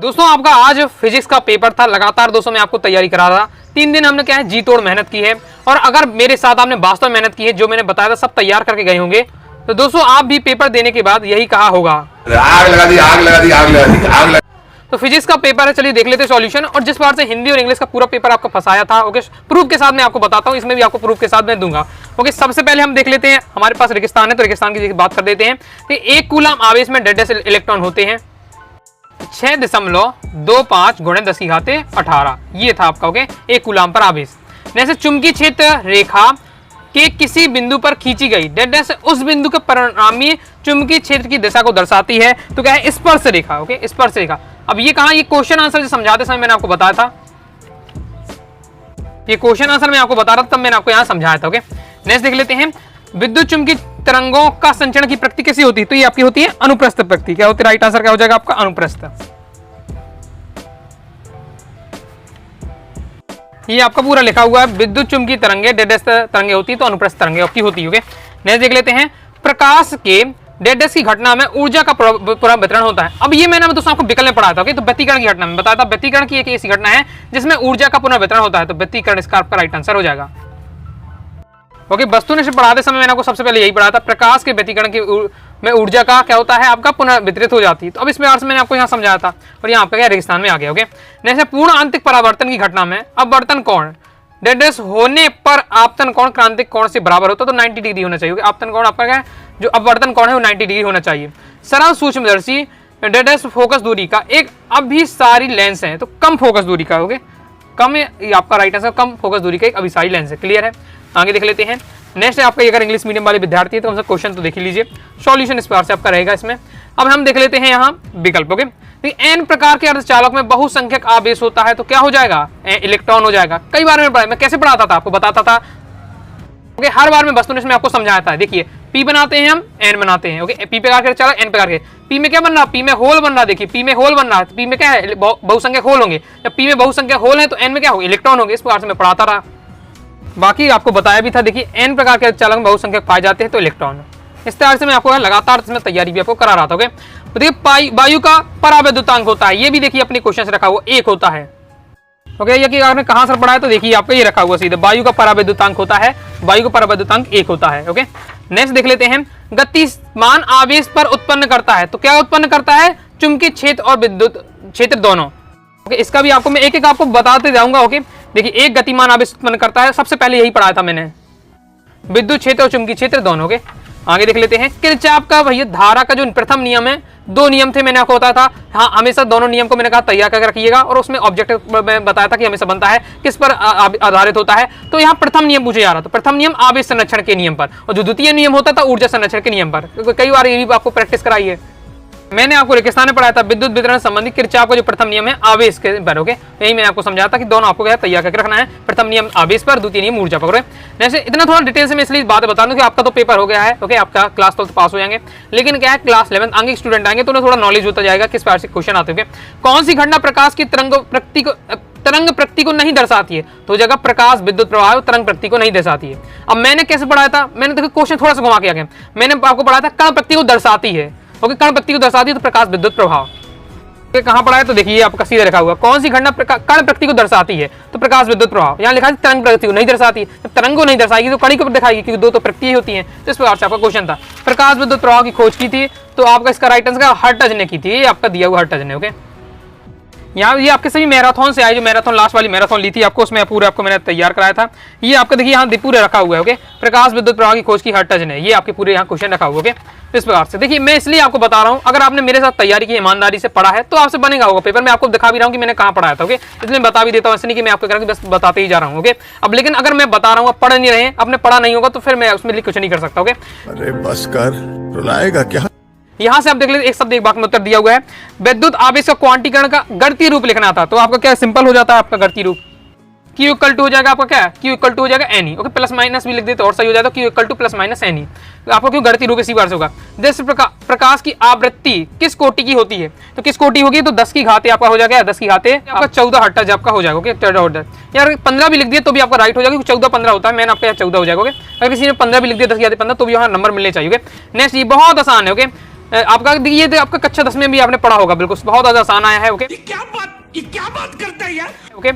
दोस्तों आपका आज फिजिक्स का पेपर था। लगातार दोस्तों मैं आपको तैयारी करा रहा। 3 दिन हमने क्या है जी तोड़ मेहनत की है। और अगर मेरे साथ आपने वास्तव में मेहनत की है, जो मैंने बताया था सब तैयार करके गए होंगे, तो दोस्तों आप भी पेपर देने के बाद यही कहा होगा, आग लगा दी, आग लगा दी, आग लगा दी, आग लगा। तो फिजिक्स का पेपर है, चलिए देख लेते हैं सॉल्यूशन। और जिस बार से हिंदी और इंग्लिश का पूरा पेपर आपको फंसाया था, ओके, प्रूफ के साथ मैं आपको बताता हूँ, इसमें भी आपको प्रूफ के साथ मैं दूंगा। ओके, सबसे पहले हम देख लेते हैं, हमारे पास रेगिस्तान है तो रेगिस्तान की बात कर देते हैं। तो 1 कूलम आवेश में 1.5 इलेक्ट्रॉन होते हैं। 6.25 × 10⁸ ये था आपका। ओके, 1 कूलम पर आवेश। जैसे चुंबकीय क्षेत्र रेखा के किसी बिंदु पर खींची गई डेड से उस बिंदु के परिणामी चुंबकीय क्षेत्र की दिशा को दर्शाती है, तो क्या है स्पर्श रेखा। ओके, स्पर्श रेखा। अब ये कहा, ये क्वेश्चन आंसर समझाते समय मैंने आपको बताया था, ये क्वेश्चन आंसर मैं आपको बता रहा था, तब मैंने आपको यहां समझाया था। ओके, नेक्स्ट देख लेते हैं, विद्युत चुंबकीय तरंगों का संचरण की प्रकृति कैसी होती है, तो ये आपकी होती है अनुप्रस्थ प्रकृति। क्या होती है, राइट आंसर क्या हो जाएगा आपका अनुप्रस्थ। ये आपका पूरा लिखा हुआ है, विद्युत चुंबकीय तरंगे डेडेस तरंगे होती है तो अनुप्रस्थ तरंगे आपकी होती है। नेक्स्ट देख लेते हैं, प्रकाश के डेडेस की घटना में ऊर्जा का पुनर्वितरण होता है। अब ये मैंने दोस्तों आपको विकल्प में पढ़ाया था। ओके, तो व्यतिकरण की घटना में बताया था, व्यतिकरण की एक ऐसी घटना है जिसमें ऊर्जा का पुनर्वितरण होता है, तो व्यतिकरण इसका आपका राइट आंसर हो जाएगा। ओके, वस्तुनिष्ठ पढ़ाते समय मैंने आपको सबसे पहले यही पढ़ाया था, प्रकाश के व्यतिकरण में ऊर्जा का क्या होता है आपका पुनर्वितरित हो जाती है। तो अब इसमें अर्थ मैंने आपको यहाँ समझाया था, और यहाँ आपका क्या रेगिस्तान में आ गया। ओके, जैसे पूर्ण आंतरिक परावर्तन की घटना में अपवर्तन कोण डेडेस होने पर आपतन कोण क्रांतिक कोण से बराबर होता है, तो 90 डिग्री होना चाहिए। आपतन कोण आपका क्या है, जो अपवर्तन कोण है वो 90 डिग्री होना चाहिए। सरल सूक्ष्मदर्शी डेडेस फोकस दूरी का एक अभिसारी लेंस है, तो कम फोकस दूरी का। ओके, कम आपका राइट आंसर, कम फोकस दूरी का एक अभिसारी लेंस है। क्लियर है, आगे देख लेते हैं। नेक्स्ट है आपका, अगर इंग्लिश मीडियम वाले विद्यार्थी है तो हमसे क्वेश्चन तो देख लीजिए, सॉल्यूशन इस प्रकार से आपका रहेगा इसमें। अब हम देख लेते हैं यहाँ विकल्प। ओके, एन प्रकार के अर्धचालक में बहुसंख्यक आवेश होता है, तो क्या हो जाएगा, इलेक्ट्रॉन हो जाएगा। कई बार मैं कैसे पढ़ाता था, आपको बताता था। ओके, हर बार मैं वस्तुनिष्ठ में आपको समझाया था। देखिए, पी बनाते हैं हम, एन बनाते हैं। ओके, पी प्रकार के अर्धचालक, एन प्रकार के। पी में क्या बन रहा है, पी में होल बन रहा है। देखिए, पी में होल बन रहा है, पी में क्या है, बहुसंख्यक होल होंगे। जब पी में बहुसंख्यक होल है तो एन में क्या होगा, इलेक्ट्रॉन होंगे। इस प्रकार से मैं पढ़ाता रहा, बाकी आपको बताया भी था। देखिए, एन प्रकार के अर्धचालक में बहुसंख्यक पाए जाते हैं तो इलेक्ट्रॉन। इस तरह से मैं आपको लगातार इसमें तैयारी भी आपको करा रहा था। ओके, तो देखिए वायु का परावैद्युतांक होता है, ये भी देखिए अपने क्वेश्चन से रखा हुआ 1 होता है। ओके, ये कि आपने कहां से पढ़ा है, तो देखिए आपको ये रखा हुआ सीधे, वायु का परावैद्युतांक होता है, वायु का परावैद्युतांक 1 होता है। ओके, नेक्स्ट देख लेते हैं, गतिमान आवेश पर उत्पन्न करता है, तो क्या उत्पन्न करता है, चुंबकीय क्षेत्र और विद्युत क्षेत्र दोनों। ओके, इसका भी आपको मैं एक एक आपको बताते जाऊंगा। ओके, देखिए, एक गतिमान आवेश उत्पन्न करता है, सबसे पहले यही पढ़ाया था मैंने, विद्युत क्षेत्र और चुंबकीय क्षेत्र दोनों। के आगे देख लेते हैं, किरचॉफ का भैया धारा का जो प्रथम नियम है, 2 नियम थे, मैंने आपको बताया था। हाँ, हमेशा दोनों नियम को मैंने कहा तैयार करके रखिएगा, और उसमें ऑब्जेक्टिव में बताया था कि हमेशा बनता है किस पर आधारित होता है। तो यहाँ प्रथम नियम पूछे जा रहा था, प्रथम नियम आवेश संरक्षण के नियम पर, और जो द्वितीय नियम होता था ऊर्जा संरक्षण के नियम पर। कई बार ये भी आपको प्रैक्टिस कराई है, मैंने आपको रेगिस्तान में पढ़ाया था, विद्युत वितरण संबंधी किरचॉफ का जो प्रथम नियम है आवेश के पर। ओके, यही मैंने आपको समझाया था कि दोनों आपको क्या तैयार करके रखना है, प्रथम नियम आवेश पर, द्वितीय नियम ऊर्जा पर। जैसे इतना थोड़ा डिटेल से मैं इसलिए बात बता दूं कि आपका तो पेपर हो गया है। ओके, आपका क्लास 12 पास हो जाएंगे, लेकिन क्या है क्लास 11 आगे स्टूडेंट आएंगे तो उन्हें थोड़ा नॉलेज होता जाएगा किस प्रकार से क्वेश्चन आते हैं। कौन सी घटना प्रकाश की तरंग प्रकृति को नहीं दर्शाती है, तो जगह प्रकाश विद्युत प्रवाह तरंग प्रकृति को नहीं दर्शाती है। अब मैंने कैसे पढ़ाया था, मैंने देखो क्वेश्चन थोड़ा सा घुमा के आ गया, मैंने आपको पढ़ाया था कण प्रकृति को दर्शाती है। ओके, कण प्रकृति को दर्शाती है तो प्रकाश विद्युत प्रभाव। कहां पढ़ा है, तो देखिए आपका सीधा लिखा हुआ, कौन सी घटना कण प्रकृति को दर्शाती है, तो प्रकाश विद्युत प्रभाव। यहाँ लिखा है तरंग प्रकृति को नहीं दर्शाती। जब तरंग को नहीं दर्शाएगी तो कणी को दिखाएगी, क्योंकि 2 तो प्रकृति होती हैं। तो इस प्रकार से आपका क्वेश्चन था, प्रकाश विद्युत प्रभाव की खोज की थी, तो आपका इसका राइट आंसर हर्टज ने की थी, ये आपका दिया हुआ हर्टज ने। ओके, यहाँ ये आपके सभी मैराथन से आए, जो मैराथन लास्ट वाली मैराथन ली थी आपको, उसमें पूरे आपको मैंने तैयार कराया था। ये आपका देखिए यहाँ पूरे रखा हुआ है। ओके, प्रकाश विद्युत प्रवाह की खोज की हर्टज ने, ये आपके पूरे यहाँ क्वेश्चन रखा हुआ। ओके, इस प्रकार से देखिए, मैं इसलिए आपको बता रहा हूँ, अगर आपने मेरे साथ तैयारी की, ईमानदारी से पढ़ा है, तो आपसे बनेगा होगा पेपर। मैं आपको दिखा भी रहा हूँ कि मैंने कहाँ पढ़ाया था। ओके, इसलिए बता भी देता हूँ, ऐसे नहीं कि मैं आपको कह रहा हूँ बस बताते ही जा रहा हूँ। ओके, अब लेकिन अगर मैं बता रहा हूँ, पढ़ नहीं रहे, आपने पढ़ा नहीं होगा, तो फिर मैं उसमें कुछ नहीं कर सकता। ओके, अरे बस कर, रुलाएगा क्या। यहां से आप देख लेते, एक शब्द एक वाक्य में उत्तर दिया हुआ है, विद्युत आवेश का क्वांटीकरण का गणितीय रूप लिखना था, तो आपका क्या सिंपल हो जाता है आपका गणितीय रूप, Q इक्वल टू हो जाएगा आपका क्या, Q इक्वल टू हो जाएगा NE। ओके, प्लस माइनस भी लिख देते और सही हो जाएगा, Q equal two plus minus NE। तो आपको क्यों गणितीय रूप इसी बार से होगा। जैसे प्रकाश की आवृत्ति किस कोटि की होती है, तो किस कोटि होगी, तो 10 की घाते आपका हो जाएगा, 10 की घाते आपका 14 हर्ट्ज आपका हो जाएगा। Okay, 14 hertz. यार 15 भी लिख दिए तो भी आपका राइट हो जाएगा, 14-15 होता है, मैंने आपका 14 हो जाएगा। ओके, अगर किसी ने 15 भी लिख दिया 10 की घाते 15, तो भी यहाँ नंबर मिलने चाहिए। नेक्स्ट, ये बहुत आसान है। ओके, आपका ये तो आपका कक्षा 10 में भी आपने पढ़ा होगा, बिल्कुल बहुत ज्यादा आसान आया है। ओके, ये क्या बात करता है यार। ओके,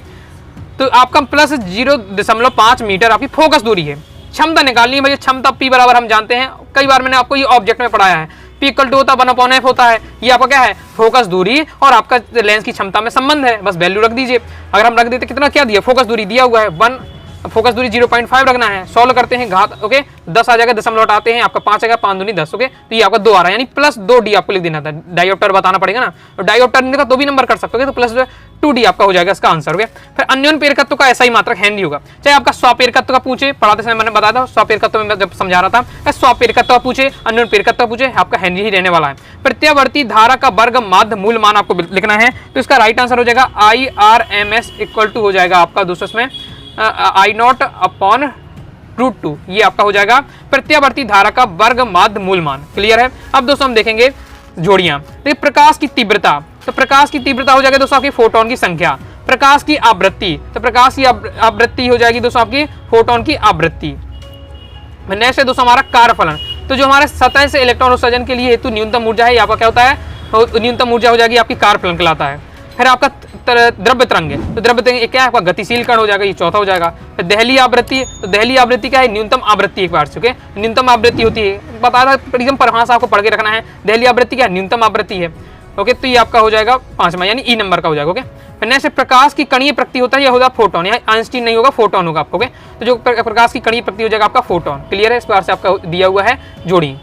तो आपका प्लस 0.5 मीटर आपकी फोकस दूरी है। क्षमता निकालनी है भैया, क्षमता P बराबर हम जानते हैं, कई बार मैंने आपको ये ऑब्जेक्ट में पढ़ाया है। P इक्वल टू होता है 1/f होता है। ये आपका क्या है, फोकस दूरी और आपका लेंस की क्षमता में संबंध है, बस वैल्यू रख दीजिए। अगर हम रख देते कितना क्या दिया, फोकस दूरी दिया हुआ है 1, फोकस दूरी 0.5 रखना है। सॉल्व करते हैं घात, ओके 10 आ जाएगा, दशमलव हटाते हैं आपका 5 आएगा, 5 दूनी 10। ओके, तो ये आपका 2 आ रहा है, यानी प्लस 2D आपको लिख देना था। डायोप्टर बताना पड़ेगा ना, तो डायोप्टर नहीं था तो भी नंबर कर सकते हो, तो प्लस 2D आपका हो जाएगा इसका आंसर। ओके, फिर अन्योन्य प्रेरकत्व का ऐसा ही मात्रक है नहीं होगा, चाहे आपका स्वप्रेरकत्व का पूछे, पढ़ाते समय मैंने बताया था स्वप्रेरकत्व में जब समझा रहा था, स्वप्रेरकत्व का पूछे, अन्योन्य प्रेरकत्व पूछे, आपका हेनरी ही रहने वाला है। प्रत्यावर्ती धारा का वर्ग माध्य मूल मान आपको लिखना है, तो इसका राइट आंसर हो जाएगा IRMS इक्वल टू हो जाएगा आपका दोस्तों इसमें I0/√2, ये आपका हो जाएगा प्रत्यावर्ती धारा का वर्ग माध्य मूल मान। क्लियर है। अब दोस्तों हम देखेंगे जोड़ियां। देखिए प्रकाश की तीव्रता, तो प्रकाश की तीव्रता हो जाएगा दोस्तों आपकी फोटोन की संख्या। प्रकाश की आवृत्ति, तो प्रकाश की आवृत्ति हो जाएगी दोस्तों आपकी फोटोन की आवृत्ति। नेक्स्ट है दोस्तों हमारा कार्यफलन, तो जो हमारे सतह से इलेक्ट्रॉन उत्सर्जन के लिए हेतु न्यूनतम ऊर्जा है, आपका क्या होता है, न्यूनतम ऊर्जा हो जाएगी आपकी कार्यफलन कहलाता है। फिर आपका द्रव्य तरंग है, तो द्रव्य तरंग क्या है आपका गतिशील कण हो जाएगा, ये चौथा हो जाएगा। फिर दहली आवृत्ति, तो दहली आवृत्ति क्या है, न्यूनतम आवृत्ति एक बार से, न्यूनतम आवृत्ति होती है, बता रहा एकदम परहां से आपको पढ़ के रखना है। दहली आवृत्ति क्या है, न्यूनतम आवृत्ति है। ओके, तो ये आपका हो जाएगा 5वां, यानी ई नंबर का हो जाएगा। ओके, फिर नेक्स्ट प्रकाश की कणीय प्रकृति होता है, यह होगा फोटोन, यहाँ आइंस्टीन नहीं होगा, फोटोन होगा आपको। ओके, तो जो प्रकाश की कणीय प्रकृति हो जाएगा आपका फोटोन। क्लियर है। इस बार से आपका दिया हुआ है जोड़ी।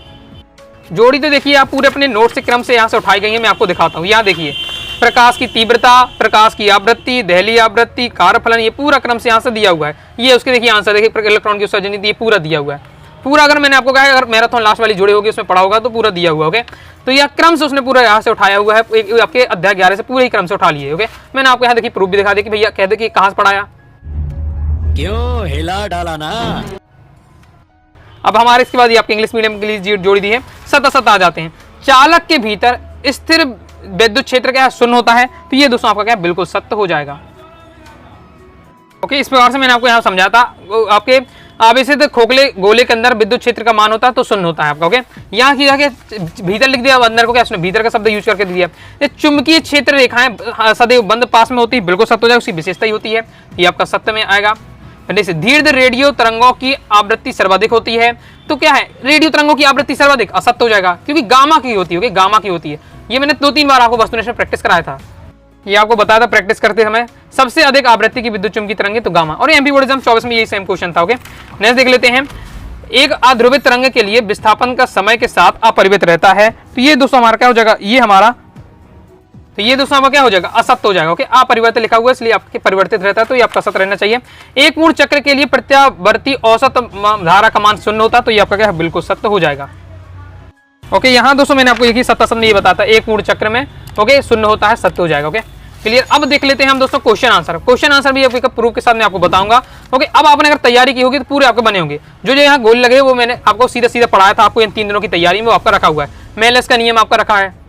जोड़ी तो देखिए आप पूरे अपने नोट से क्रम से यहाँ से उठाई गई है, मैं आपको दिखाता हूँ। यहाँ देखिए प्रकाश की तीव्रता, प्रकाश की आवृत्ति, दहली आवृत्ति, कार्यफलन, ये पूरा क्रम से यहाँ से दिया हुआ है। ये उसके देखिए आंसर देखिए, इलेक्ट्रॉन की उत्सर्जन ये पूरा दिया हुआ है पूरा। अगर मैंने आपको कहा अगर मैराथन लास्ट वाली जोड़ी होगी उसमें पढ़ा होगा तो पूरा दिया हुआ। ओके, तो यह क्रम से उसने पूरा यहाँ से उठाया हुआ है, आपके अध्याय 11 से पूरे ही क्रम से उठा लिए। ओके, मैंने आपको यहाँ देखिए प्रूफ भी दिखा दी कि भैया कह दे कि कहाँ से पढ़ाया, क्यों हिला डाला ना। अब हमारे इसके बाद ये आपके इंग्लिश मीडियम के लिए जोड़ी दी है। सत आ जाते हैं। चालक के भीतर स्थिर विद्युत क्षेत्र क्या है, शून्य होता है, तो ये दोस्तों आपका क्या है, बिल्कुल सत्य हो जाएगा। ओके, इस प्रकार से मैंने आपको यहाँ समझाया था। आपके आवेशित खोखले गोले के अंदर विद्युत क्षेत्र का मान होता है तो शून्य होता है आपका। ओके, यहाँ की जाके भीतर लिख दिया, अंदर को क्या उसने भीतर का शब्द यूज करके दिया। ये चुंबकीय क्षेत्र रेखाएं सदैव बंद पास में होती है, बिल्कुल सत्य हो जाएगा, उसकी विशेषता ही होती है, ये आपका सत्य में आएगा। दीर्घ रेडियो तरंगों की आवृत्ति सर्वाधिक होती है, तो क्या है, रेडियो तरंगों की आवृत्ति सर्वाधिक असत्य हो जाएगा, क्योंकि गामा की होती है। गामा की होती है, ये मैंने 2-3 बार आपको वस्तुनिष्ठ में प्रैक्टिस कराया था, ये आपको बताया था प्रैक्टिस करते समय। सबसे अधिक आवृत्ति की विद्युत चुम्बकीय तरंगे तो गामा, और एमपी बोर्ड एग्जाम 24 में यही सेम क्वेश्चन था। ओके, नेक्स्ट देख लेते हैं। एक अध्रुवित तरंग के लिए विस्थापन का समय के साथ अपरिवर्तित रहता है, तो ये दोस्तों हमारा क्या हो जाएगा, ये हमारा, तो ये दोस्तों आपका क्या हो जाएगा, असत्य हो जाएगा। ओके, अपरिवर्तित लिखा हुआ है इसलिए आपके परिवर्तित रहता है, तो ये आपका सत्य रहना चाहिए। एक पूर्ण चक्र के लिए प्रत्यावर्ती औसत धारा का मान शून्य होता है, तो ये आपका क्या है, बिल्कुल सत्य हो जाएगा। ओके, यहाँ दोस्तों मैंने आपको एक ही सत्य शब्द ये बताता है, एक पूर्ण चक्र में ओके शून्य होता है, सत्य हो जाएगा। Okay, clear. अब देख लेते हैं हम दोस्तों क्वेश्चन आंसर। क्वेश्चन आंसर भी आपको प्रूफ के साथ मैं आपको बताऊंगा। ओके, अब आपने अगर तैयारी की होगी तो पूरे आपके बने होंगे। जो जो यहाँ गोल लगे वो मैंने आपको सीधा सीधा पढ़ाया था, आपको इन 3 दिनों की तैयारी में वो आपका रखा हुआ है। मेलस का नियम आपका रखा है।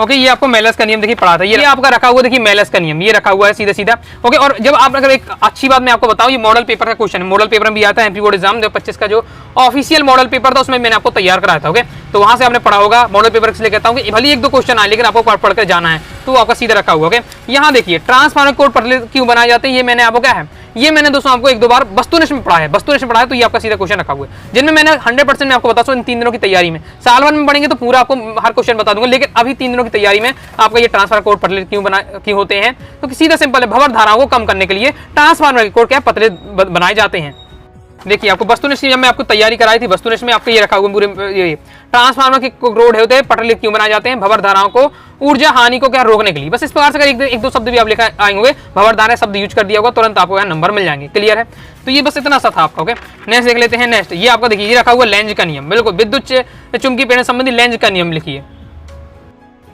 ओके, ये आपको मेलस का नियम देखिए पढ़ा था, ये आपका रखा हुआ देखिए मेलस का नियम, ये रखा हुआ है सीधा सीधा। ओके, और जब आप अगर एक अच्छी बात मैं आपको बताऊं, ये मॉडल पेपर का क्वेश्चन है, मॉडल पेपर में भी आता है एमपी बोर्ड एग्जाम 2025 का जो ऑफिशियल मॉडल पेपर था उसमें मैंने आपको तैयार कराया था। ओके, तो वहां से आपने पढ़ा होगा। मॉडल पेपर इसलिए कहता हूं कि भले 1-2 क्वेश्चन आए लेकिन आपको पढ़कर जाना है, तो आपका सीधा रखा हुआ। ओके, यहाँ देखिए ट्रांसफार्मर कोड पतले क्यों बनाए जाते हैं, ये मैंने आपको क्या है, ये मैंने दोस्तों आपको 1-2 बार वस्तुनिष्ठ में पढ़ा है, वस्तुनिष्ठ में पढ़ा है, तो ये आपका सीधा क्वेश्चन रखा हुआ है, जिनमें मैंने 100% में आपको बता इन 3 दिनों की तैयारी में। साल भर में पढ़ेंगे तो पूरा आपको हर क्वेश्चन बता दूंगा, लेकिन अभी 3 दिनों की तैयारी में आपका ये ट्रांसफार्मर कोड पतले क्यों होते हैं, तो सीधा सिंपल है, भंवर धाराओं को कम करने के लिए ट्रांसफार्मर के कोड क्या पतले बनाए जाते हैं। देखिए आपको वस्तुनिष्ठ जब मैं आपको तैयारी कराई थी, वस्तुनिष्ठ में आपको ये रखा हुआ पूरे, ये ट्रांसफार्मर के कोड होते हैं पटल क्यों बनाए जाते हैं, भंवर धाराओं को ऊर्जा हानि को क्या रोकने के लिए। बस इस प्रकार से अगर 1-2 शब्द भी आप लिखा आएंगे, भंवर धारा शब्द यूज कर दिया होगा, तुरंत आपको यहाँ नंबर मिल जाएंगे। क्लियर है, तो ये बस इतना सा था आपका। ओके, नेक्स्ट देख लेते हैं। नेक्स्ट ये आपका देखिए, ये रखा हुआ लेंज का नियम, बिल्कुल विद्युत चुंबकीय प्रेरण संबंधी लेंज का नियम लिखिए,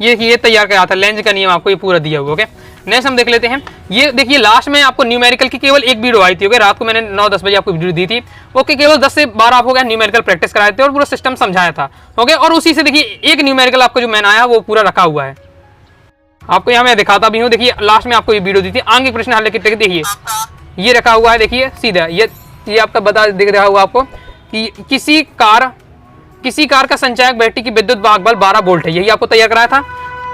ये तैयार कराया था, लेंज का नियम आपको ये पूरा दिया हुआ। ओके, नेक्स्ट हम देख लेते हैं। ये देखिए लास्ट में आपको न्यूमेरिकल की केवल एक वीडियो आई थी। ओके, रात को मैंने 9-10 बजे आपको वीडियो दी थी। ओके, केवल 10 से 12 आपको क्या न्यूमेरिकल प्रैक्टिस कराए थे और पूरा सिस्टम समझाया था। ओके, और उसी से देखिए एक न्यूमेरिकल आपको जो मैंने आया वो पूरा रखा हुआ है, आपको यहाँ मैं दिखाता भी हूँ। देखिए लास्ट में आपको ये वीडियो दी थी, आगे प्रश्न हल लिखिए, देखिए ये रखा हुआ है, देखिए सीधा ये आपका बता दिख रहा होगा आपको कि किसी कार किसी कार का संचायक बैटरी की विद्युत वाहक बल 12 वोल्ट है, यही आपको तैयार कराया था।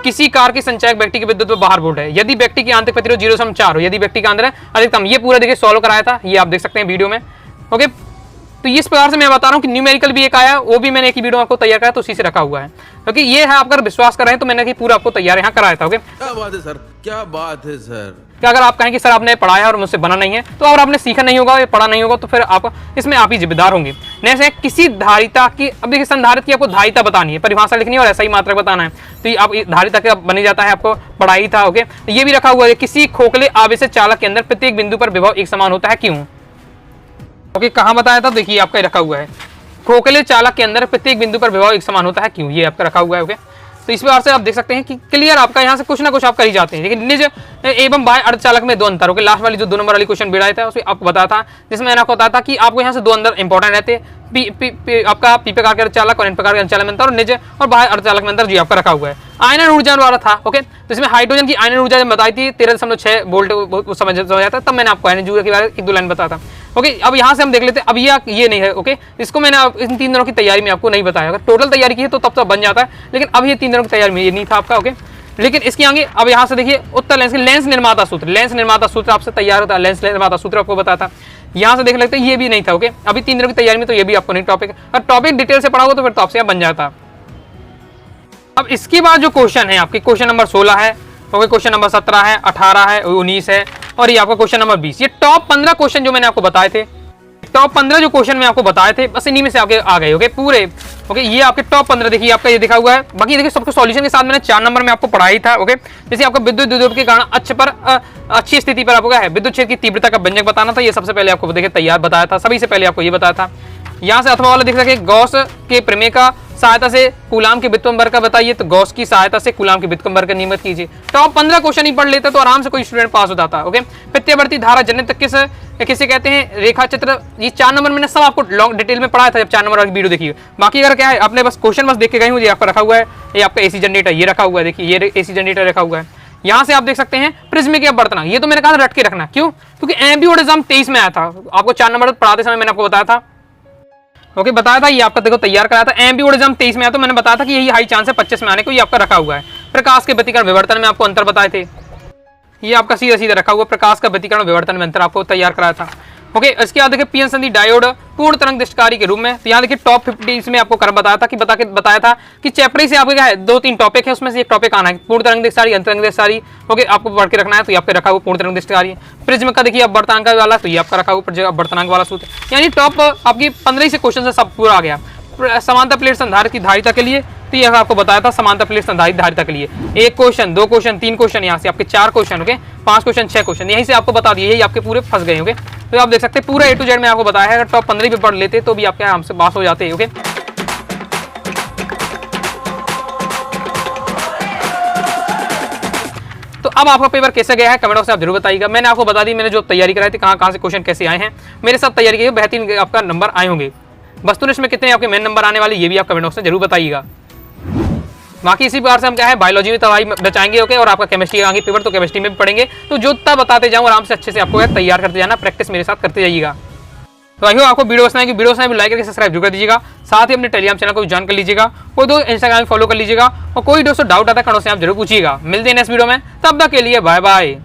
किसी कार की संचायक बैटरी की विद्युत बल 12 वोल्ट है, यदि व्यक्ति की आंतरिक प्रतिरोध 0.4 हो, यदि व्यक्ति का अंदर अधिकतम, ये पूरा देखिए सॉल्व कराया था, ये आप देख सकते हैं वीडियो में। ओके, तो इस प्रकार से मैं बता रहा हूँ कि न्यूमेरिकल भी एक आया, वो भी मैंने एक ही वीडियो आपको तैयार कराया, तो उसी से रखा हुआ है, क्योंकि ये है आप अगर विश्वास कर रहे हैं तो मैंने कि पूरा आपको तैयार यहाँ कराया था। ओके, क्या बात है सर, क्या बात है सर। क्या अगर आप कहें कि सर आपने पढ़ाया है और मुझसे बना नहीं है, तो अगर आपने सीखा नहीं होगा या पढ़ा नहीं होगा तो फिर आप इसमें आप ही जिम्मेदार होंगे। जैसे किसी धारिता की, अब देखिए संधारित की आपको धारिता बतानी है, परिभाषा लिखनी है और ऐसा ही मात्रक बताना है, तो ये आप धारिता का बन जाता है, आपको पढ़ाई था। ओके, तो ये भी रखा हुआ है, किसी खोखले आवेशित चालक के अंदर प्रत्येक बिंदु पर विभव एक समान होता है, क्यों? ओके, कहाँ बताया था, देखिए आपका रखा हुआ है, खोखले चालक के अंदर प्रत्येक बिंदु पर विभव एक समान होता है, क्यों? ये आपका रखा हुआ है। ओके, तो इस प्रकार से आप देख सकते हैं कि क्लियर आपका यहाँ से कुछ ना कुछ आप कर ही जाते हैं। लेकिन निज एवं बाह्य अर्धचालक में दो अंतर। ओके, लास्ट वाली जो 2 नंबर वाली क्वेश्चन बिड़ाया था उसमें आपको बताया था, जिसमें मैंने आपको बताया था कि आपको यहाँ से 2 अंदर इंपॉर्टेंट रहते हैं, आपका पी प्रकार के अर्धचालक और एन प्रकार के अर्धचालक में अंतर, और निज और बाह्य अर्धचालक में अंतर जी आपका रखा हुआ है। आयनन ऊर्जा वाला था। ओके, तो इसमें हाइड्रोजन की आयनन ऊर्जा जब बताई थी 13.6 वोल्ट समझ जाता, तब मैंने आपको आयनन ऊर्जा के बारे में 1-2 लाइन बताया था। ओके, अब यहाँ से हम देख लेते हैं, अब ये नहीं है। ओके, इसको मैंने इन 3 दिनों की तैयारी में आपको नहीं बताया, अगर टोटल तैयारी की है तो तब तो बन जाता है, लेकिन अब ये 3 दिनों की तैयारी में ये नहीं था आपका। ओके, लेकिन इसके आगे अब यहाँ से देखिए उत्तर लेंस की लेंस निर्माता सूत्र, लेंस निर्माता सूत्र आपसे तैयार होता है, लेंस निर्माता सूत्र आपको बताया था, यहाँ से देख लेते हैं, ये भी नहीं था। ओके, अभी 3 दिनों की तैयारी में तो ये भी आपको नहीं टॉपिक, और टॉपिक डिटेल से पढ़ा हो तो फिर तो आपसे यहाँ बन जाता। अब इसके बाद जो क्वेश्चन है आपकी, क्वेश्चन नंबर 16 है, ओके, क्वेश्चन नंबर 17 है, 18 है, 19 है, और ये आपका क्वेश्चन नंबर 20। ये टॉप 15 क्वेश्चन जो मैंने आपको बताए थे, टॉप 15 जो क्वेश्चन मैं आपको बताए थे, बस इन्हीं में से आपके आ गए। ओके, पूरे। ओके, ये आपके टॉप 15 देखिए, आपका ये दिखा हुआ है। बाकी देखिए सबको सॉल्यूशन के साथ मैंने 4 नंबर में आपको पढ़ाई था। ओके, जैसे आपका विद्युत द्विध्रुव के कारण अक्ष पर अच्छी स्थिति पर आपको क्या है, विद्युत क्षेत्र की तीव्रता का व्यंजक बताना था, ये सबसे पहले आपको देखिए तैयार बताया था, सभी से पहले आपको ये बताया था। यहाँ से अथवा वाला देख सके, गॉस के प्रमेय का सहायता से कूलाम के व्युत्क्रम बल का बताइए, तो गॉस की सहायता से कूलाम के व्युत्क्रम बल का नियमित कीजिए। टॉप 15 क्वेश्चन ही पढ़ लेते तो आराम से कोई स्टूडेंट पास हो जाता। ओके, प्रत्यावर्ती धारा जनित किसे कहते हैं, रेखा चित्र, ये 4 नंबर मैंने सब आपको लॉन्ग डिटेल में पढ़ाया था, जब 4 नंबर वाली वीडियो देखिए। बाकी अगर क्या है, आपने बस क्वेश्चन बस देख के गए हो, ये आपका रखा हुआ है, ये आपका एसी जनरेटर ये रखा हुआ है, देखिए ये एसी जनरेटर रखा हुआ है। यहाँ से आप देख सकते हैं प्रिज्म के अपवर्तनांक, ये तो मैंने कहा रट के रखना, क्यों? क्योंकि एमपीओ एग्जाम 23 में आया था, आपको 4 नंबर पढ़ाते समय मैंने आपको बताया था। ओके, बताया था, ये आपका देखो तैयार कराया था, एमपीओ एग्जाम 23 में आया, तो मैंने बताया था कि यही हाई चांस है 25 में आने को, ये आपका रखा हुआ है। प्रकाश के व्यतिकरण विवर्तन में आपको अंतर बताए थे, ये आपका सीधा सीधा रखा हुआ, प्रकाश का व्यतिकरण विवर्तन में अंतर आपको तैयार कराया था। ओके, इसके बाद देखिए पीएन संधि डायोड पूर्ण तरंग दृष्टिकारी के रूप में, तो यहाँ देखिए टॉप 50 में आपको कर बताया था कि बताया था कि चैप्टर से आपको क्या है 2-3 टॉपिक है, उसमें से एक टॉपिक आना है, पूर्ण तरंग दृष्टिकारी, अंतरंग दृष्टिकारी। ओके, आपको पढ़ के रखना है, तो ये आपके रखा हुआ पूर्ण तरंग दृष्टिकारी। प्रिज्म का देखिए अपवर्तनांक वाला, तो ये आपका रखा हुआ अपवर्तनांक वाला सूत्र, यानी टॉप आपकी 15 से क्वेश्चन से सब पूरा आ गया। समांतर प्लेट संधारित्र की धारिता के लिए, तो ये आपको बताया था समांतर प्लेट संधारित्र धारिता के लिए 1 क्वेश्चन, 2 क्वेश्चन, 3 क्वेश्चन, यहाँ से आपके 4 क्वेश्चन, ओके, 5 क्वेश्चन, 6 क्वेश्चन, यहीं से आपको बता दिए, यही आपके पूरे फंस गए। ओके, तो आप देख सकते हैं पूरा A to Z में आपको बताया है, अगर टॉप 15 भी पढ़ लेते तो भी आपके हमसे पास हो जाते हैं। ओके, तो अब आपका पेपर कैसे गया है कमेंट बॉक्स में आप जरूर बताइएगा। मैंने आपको बता दी मैंने जो तैयारी कराई थी, कहाँ से क्वेश्चन कैसे आए हैं, मेरे साथ तैयारी की बेहतरीन आपका नंबर आए होंगे। वस्तुनिष्ठ में कितने आपके मेन नंबर आने वाले, ये भी आप कमेंट बॉक्स में जरूर बताइएगा। बाकी इसी प्रकार से हम क्या है बायोलॉजी में तबाही बचाएंगे। ओके, और आपका केमिस्ट्री आगे पेपर तो केमिस्ट्री में भी पढ़ेंगे, तो जो तब बताते जाऊँ आराम से अच्छे से आपको तैयार करते जाना, प्रैक्टिस मेरे साथ करते जाइएगा। तो आई होप आपको वीडियो पसंद आएगी, वीडियो पसंद आए लाइक करके सब्सक्राइब जरूर कर दीजिएगा, साथ ही अपने टेलीग्राम चैनल को ज्वाइन कर लीजिएगा, कोई दो इंस्टाग्राम फॉलो कर लीजिएगा, और कोई दोस्तों डाउट आता है कमेंट से आप जरूर पूछिएगा। मिलते हैं नेक्स्ट वीडियो में, तब तक के लिए बाय बाय।